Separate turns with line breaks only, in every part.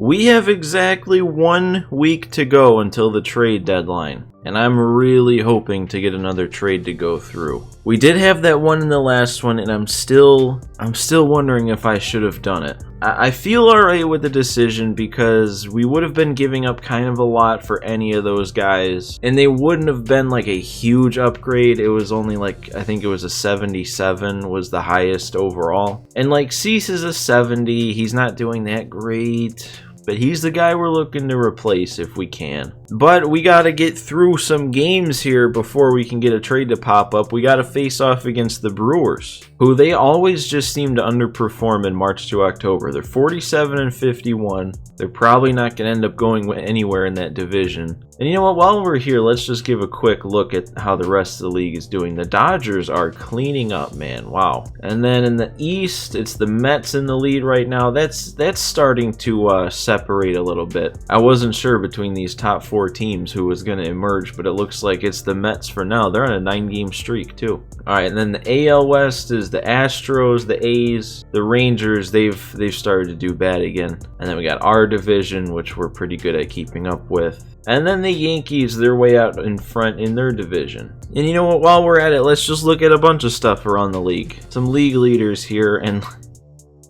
We have exactly 1 week to go until the trade deadline, and I'm really hoping to get another trade to go through. We did have that one in the last one, and I'm still wondering if I should have done it. I feel alright with the decision because we would have been giving up kind of a lot for any of those guys, and they wouldn't have been like a huge upgrade. It was only like, I think it was a 77 was the highest overall. And like Cease is a 70, he's not doing that great, but he's the guy we're looking to replace if we can. But we got to get through some games here before we can get a trade to pop up. We got to face off against the Brewers, who they always just seem to underperform in March to October. They're 47-51. They're probably not going to end up going anywhere in that division. And you know what? While we're here, let's just give a quick look at how the rest of the league is doing. The Dodgers are cleaning up, man. Wow. And then in the East, it's the Mets in the lead right now. That's starting to separate a little bit. I wasn't sure between these top 4 teams who was going to emerge, but it looks like it's the Mets for now. They're on a 9-game streak too. All right, and then the AL West is the Astros, the A's, the Rangers. They've started to do bad again. And then we got our division, which we're pretty good at keeping up with. And then the Yankees, they're way out in front in their division. And you know what, while we're at it, let's just look at a bunch of stuff around the league. Some league leaders here, and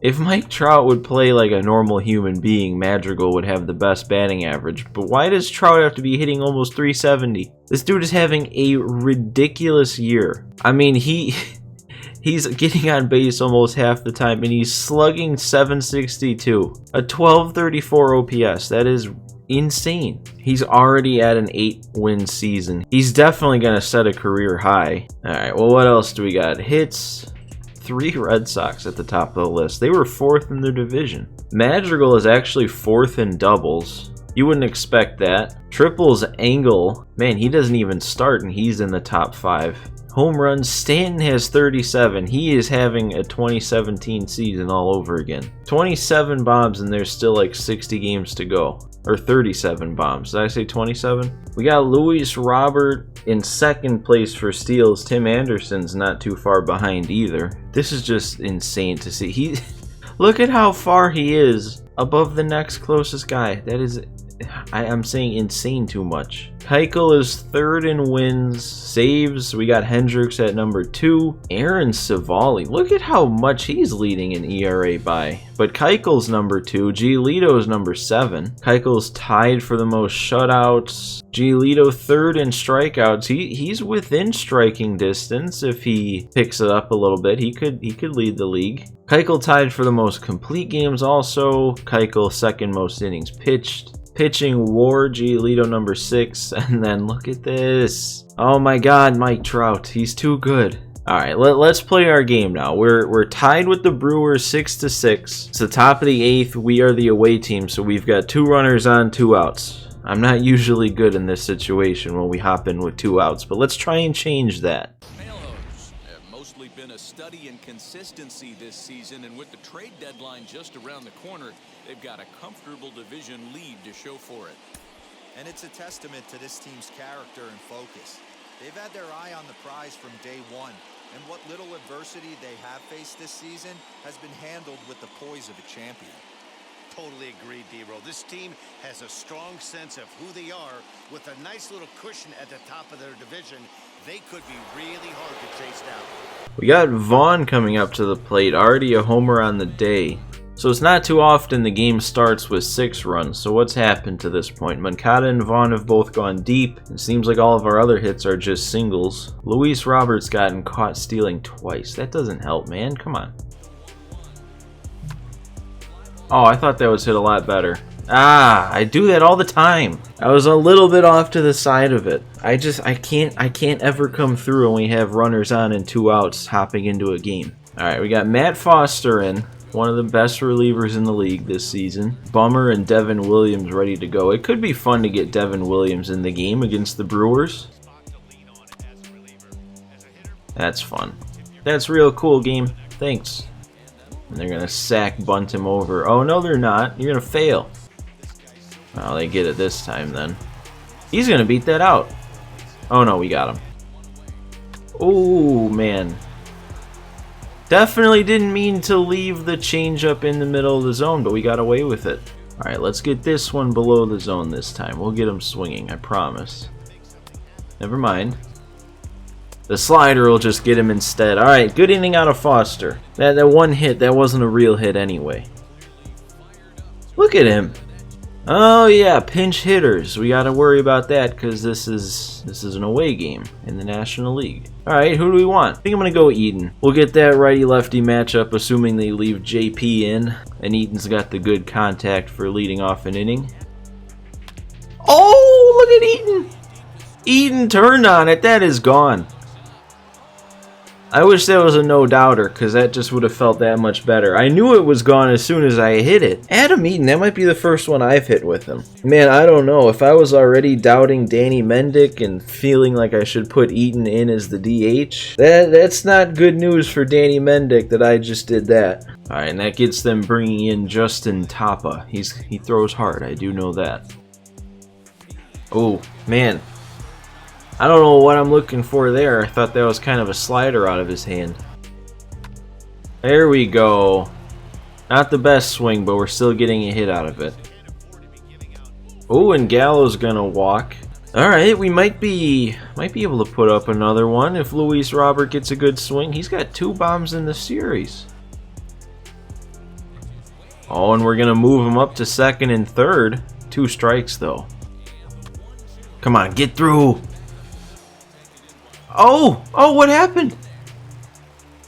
if Mike Trout would play like a normal human being, Madrigal would have the best batting average. But why does Trout have to be hitting almost 370? This dude is having a ridiculous year. I mean, he's getting on base almost half the time, and he's slugging 762. A 1234 OPS. That is insane. He's already at an 8-win season. He's definitely going to set a career high. All right, well, what else do we got? Hits. 3 Red Sox at the top of the list. They were 4th in their division. Madrigal is actually 4th in doubles. You wouldn't expect that. Triples, Angle, man, he doesn't even start and he's in the top 5. Home runs, Stanton has 37. He is having a 2017 season all over again. 27 bombs and there's still like 60 games to go. Or 37 bombs. Did I say 27? We got Luis Robert in 2nd place for steals. Tim Anderson's not too far behind either. This is just insane to see. Look at how far he is above the next closest guy. That is, I'm saying insane too much. Keuchel is 3rd in wins, saves. We got Hendricks at number 2. Aaron Savali, look at how much he's leading in ERA by. But Keuchel's number 2. Giolito's number 7. Keuchel's tied for the most shutouts. Giolito 3rd in strikeouts. He's within striking distance. If he picks it up a little bit, he could lead the league. Keuchel tied for the most complete games also. Keuchel 2nd most innings pitched. Pitching WAR, Giolito number 6, and then look at this. Oh my god, Mike Trout, he's too good. Alright, let's play our game now. We're tied with the Brewers 6-6. It's the top of the 8th. We are the away team, so we've got 2 runners on, 2 outs. I'm not usually good in this situation when we hop in with 2 outs, but let's try and change that.
Mostly been a study in consistency this season, and with the trade deadline just around the corner, they've got a comfortable division lead to show for it.
And it's a testament to this team's character and focus. They've had their eye on the prize from day one, and what little adversity they have faced this season has been handled with the poise of a champion.
Totally agree, D-Roll. This team has a strong sense of who they are. With a nice little cushion at the top of their division, they could be really hard to chase down.
We got Vaughn coming up to the plate, already a homer on the day. So it's not too often the game starts with 6 runs. So what's happened to this point? Moncada and Vaughn have both gone deep. It seems like all of our other hits are just singles. Luis Roberts gotten caught stealing twice. That doesn't help, man. Come on. Oh, I thought that was hit a lot better. I do that all the time. I was a little bit off to the side of it. I can't ever come through when we have runners on and 2 outs hopping into a game. All right, we got Matt Foster in, one of the best relievers in the league this season. Bummer and Devin Williams ready to go. It could be fun to get Devin Williams in the game against the Brewers. That's fun. That's real cool, game. Thanks. And they're going to sack bunt him over. Oh, no, they're not. You're going to fail. Well, they get it this time, then. He's going to beat that out. Oh, no, we got him. Oh, man. Definitely didn't mean to leave the changeup in the middle of the zone, but we got away with it. Alright, let's get this one below the zone this time. We'll get him swinging, I promise. Never mind. The slider will just get him instead. Alright, good inning out of Foster. That one hit, that wasn't a real hit anyway. Look at him. Oh yeah, pinch hitters. We gotta worry about that because this is an away game in the National League. Alright, who do we want? I think I'm gonna go Eden. We'll get that righty-lefty matchup assuming they leave JP in. And Eden's got the good contact for leading off an inning. Oh, look at Eden! Eden turned on it. That is gone. I wish that was a no-doubter, because that just would have felt that much better. I knew it was gone as soon as I hit it. Adam Eaton, that might be the first one I've hit with him. Man, I don't know. If I was already doubting Danny Mendick and feeling like I should put Eaton in as the DH, that's not good news for Danny Mendick that I just did that. Alright, and that gets them bringing in Justin Tapa. He throws hard, I do know that. Oh, man. I don't know what I'm looking for there. I thought that was kind of a slider out of his hand. There we go. Not the best swing, but we're still getting a hit out of it. Oh, and Gallo's gonna walk. Alright, we might be able to put up another one if Luis Robert gets a good swing. He's got 2 bombs in the series. Oh, and we're gonna move him up to second and third. 2 strikes though. Come on, get through. Oh, what happened?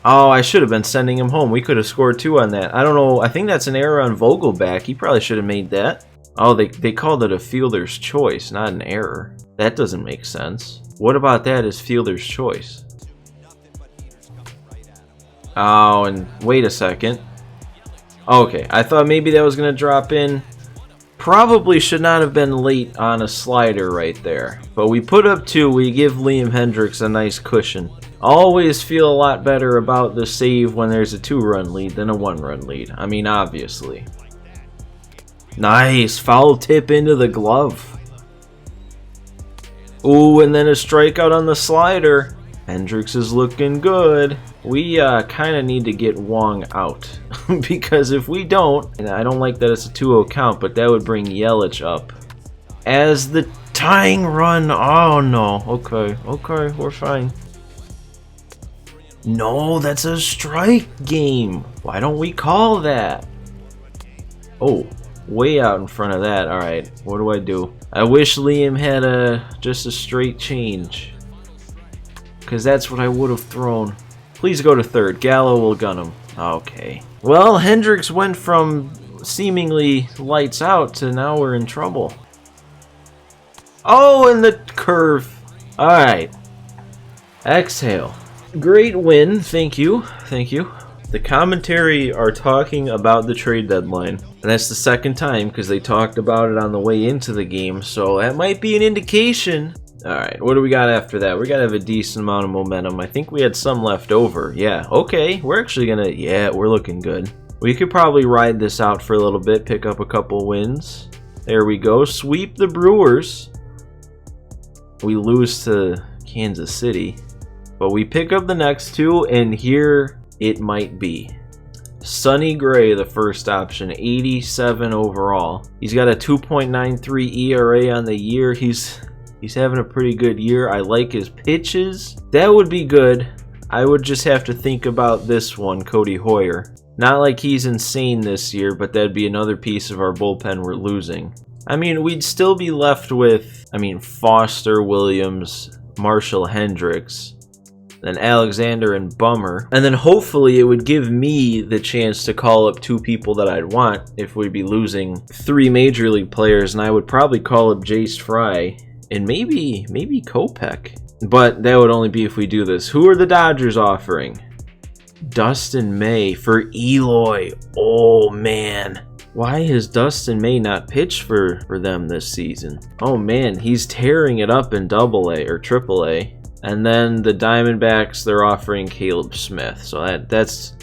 Oh, I should have been sending him home. We could have scored 2 on that. I don't know. I think that's an error on Vogelback. He probably should have made that. Oh, they called it a fielder's choice, not an error. That doesn't make sense. What about that as fielder's choice? Oh, and wait a second. Okay, I thought maybe that was going to drop in. Probably should not have been late on a slider right there. But we put up 2. We give Liam Hendricks a nice cushion. Always feel a lot better about the save when there's a 2-run lead than a 1-run lead. I mean, obviously. Nice. Foul tip into the glove. Ooh, and then a strikeout on the slider. Hendricks is looking good. We kind of need to get Wong out. Because if we don't, and I don't like that it's a 2-0 count, but that would bring Yelich up as the tying run. Oh no. Okay, we're fine. No, that's a strike game. Why don't we call that? Oh, way out in front of that. Alright, what do I do? I wish Liam had just a straight change. Because that's what I would have thrown. Please go to third. Gallo will gun him. Okay. Well, Hendricks went from seemingly lights out to now we're in trouble. Oh, and the curve. Alright. Exhale. Great win. Thank you. Thank you. The commentary are talking about the trade deadline. And that's the second time because they talked about it on the way into the game. So that might be an indication. Alright, what do we got after that? We gotta have a decent amount of momentum. I think we had some left over. Yeah, okay. We're actually gonna... Yeah, we're looking good. We could probably ride this out for a little bit, pick up a couple wins. There we go. Sweep the Brewers. We lose to Kansas City. But we pick up the next 2, and here it might be. Sonny Gray, the first option, 87 overall. He's got a 2.93 ERA on the year. He's having a pretty good year. I like his pitches. That would be good. I would just have to think about this one, Cody Hoyer. Not like he's insane this year, but that'd be another piece of our bullpen we're losing. I mean, we'd still be left with, Foster, Williams, Marshall, Hendricks, then Alexander and Bummer. And then hopefully it would give me the chance to call up 2 people that I'd want if we'd be losing 3 major league players, and I would probably call up Jace Fry. And maybe Kopech. But that would only be if we do this. Who are the Dodgers offering? Dustin May for Eloy. Oh, man. Why has Dustin May not pitched for them this season? Oh, man. He's tearing it up in AA or AAA. And then the Diamondbacks, they're offering Caleb Smith. So that's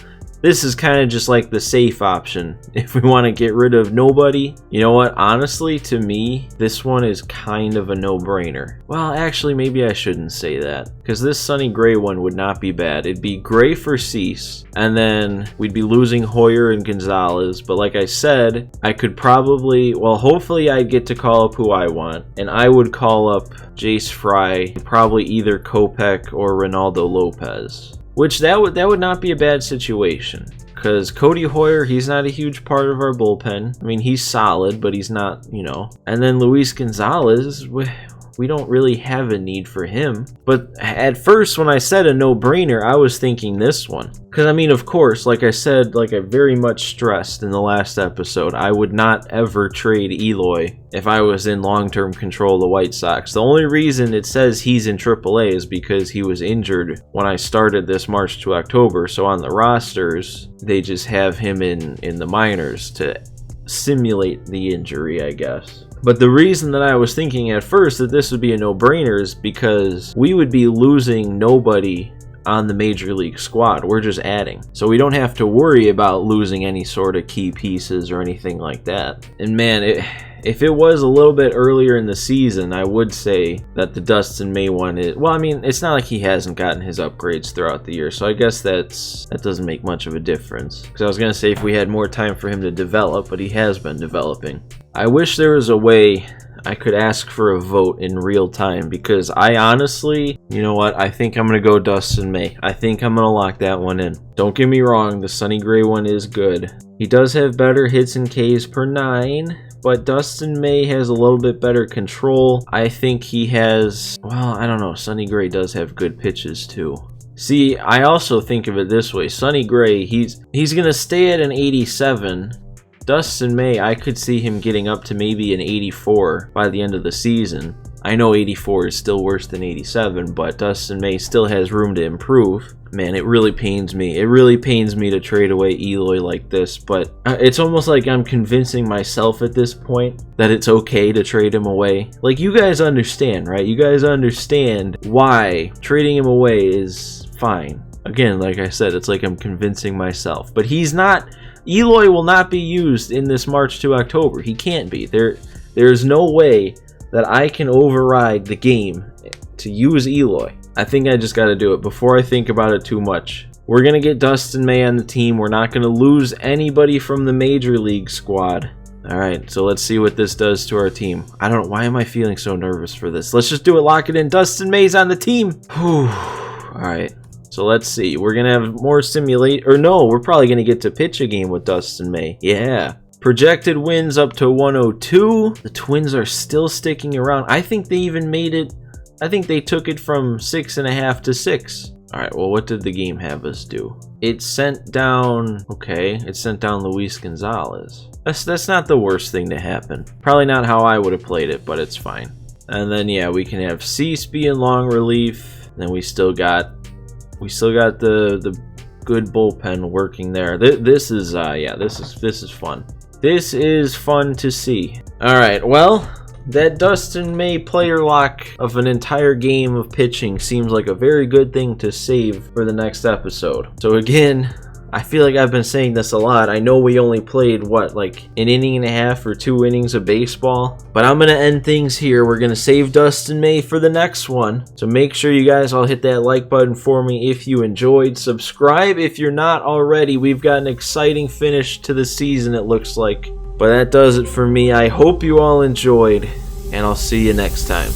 this is kind of just like the safe option. If we want to get rid of nobody, you know what? Honestly, to me, this one is kind of a no-brainer. Well, actually, maybe I shouldn't say that, because this Sonny Gray one would not be bad. It'd be Gray for Cease, and then we'd be losing Hoyer and Gonzalez. But like I said, I could probably, well, hopefully I'd get to call up who I want, and I would call up Jace Fry, probably either Kopech or Ronaldo Lopez. Which that would not be a bad situation. Because Cody Hoyer, he's not a huge part of our bullpen. I mean, he's solid, but he's not, you know. And then Luis Gonzalez, we don't really have a need for him. But at first, when I said a no-brainer, I was thinking this one. Because, I mean, of course, like I said, like I very much stressed in the last episode, I would not ever trade Eloy if I was in long-term control of the White Sox. The only reason it says he's in AAA is because he was injured when I started this March to October. So on the rosters, they just have him in the minors to simulate the injury, I guess. But the reason that I was thinking at first that this would be a no-brainer is because we would be losing nobody on the major league squad. We're just adding. So we don't have to worry about losing any sort of key pieces or anything like that. And man, if it was a little bit earlier in the season, I would say that the Dustin May one is, well, I mean, it's not like he hasn't gotten his upgrades throughout the year, so I guess that doesn't make much of a difference. Because I was going to say if we had more time for him to develop, but he has been developing. I wish there was a way I could ask for a vote in real time, because I honestly, you know what, I think I'm going to go Dustin May. I think I'm going to lock that one in. Don't get me wrong, the Sonny Gray one is good. He does have better hits and Ks per 9, but Dustin May has a little bit better control. I think he has, well, I don't know, Sonny Gray does have good pitches too. See, I also think of it this way. Sonny Gray, he's going to stay at an 87. Dustin May, I could see him getting up to maybe an 84 by the end of the season. I know 84 is still worse than 87, but Dustin May still has room to improve. Man, it really pains me. It really pains me to trade away Eloy like this, but it's almost like I'm convincing myself at this point that it's okay to trade him away. Like, you guys understand, right? You guys understand why trading him away is fine. Again, like I said, it's like I'm convincing myself. But he's not... Eloy will not be used in this March to October. He can't be. There's no way that I can override the game to use Eloy. I think I just got to do it before I think about it too much. We're going to get Dustin May on the team. We're not going to lose anybody from the Major League squad. Alright, so let's see what this does to our team. I don't know. Why am I feeling so nervous for this? Let's just do it. Lock it in. Dustin May's on the team. Whew. Alright. So let's see. We're going to have more simulate... Or no, we're probably going to get to pitch a game with Dustin May. Yeah. Projected wins up to 102. The Twins are still sticking around. I think they even made it... I think they took it from 6.5 to 6. Alright, well, what did the game have us do? It sent down... Okay, it sent down Luis Gonzalez. That's not the worst thing to happen. Probably not how I would have played it, but it's fine. And then, yeah, we can have Cease be in long relief. Then we still got the good bullpen working there. This is fun. This is fun to see. All right, well, that Dustin May player lock of an entire game of pitching seems like a very good thing to save for the next episode. So again, I feel like I've been saying this a lot. I know we only played, what, like an inning and a half or 2 innings of baseball. But I'm going to end things here. We're going to save Dustin May for the next one. So make sure you guys all hit that like button for me if you enjoyed. Subscribe if you're not already. We've got an exciting finish to the season, it looks like. But that does it for me. I hope you all enjoyed, and I'll see you next time.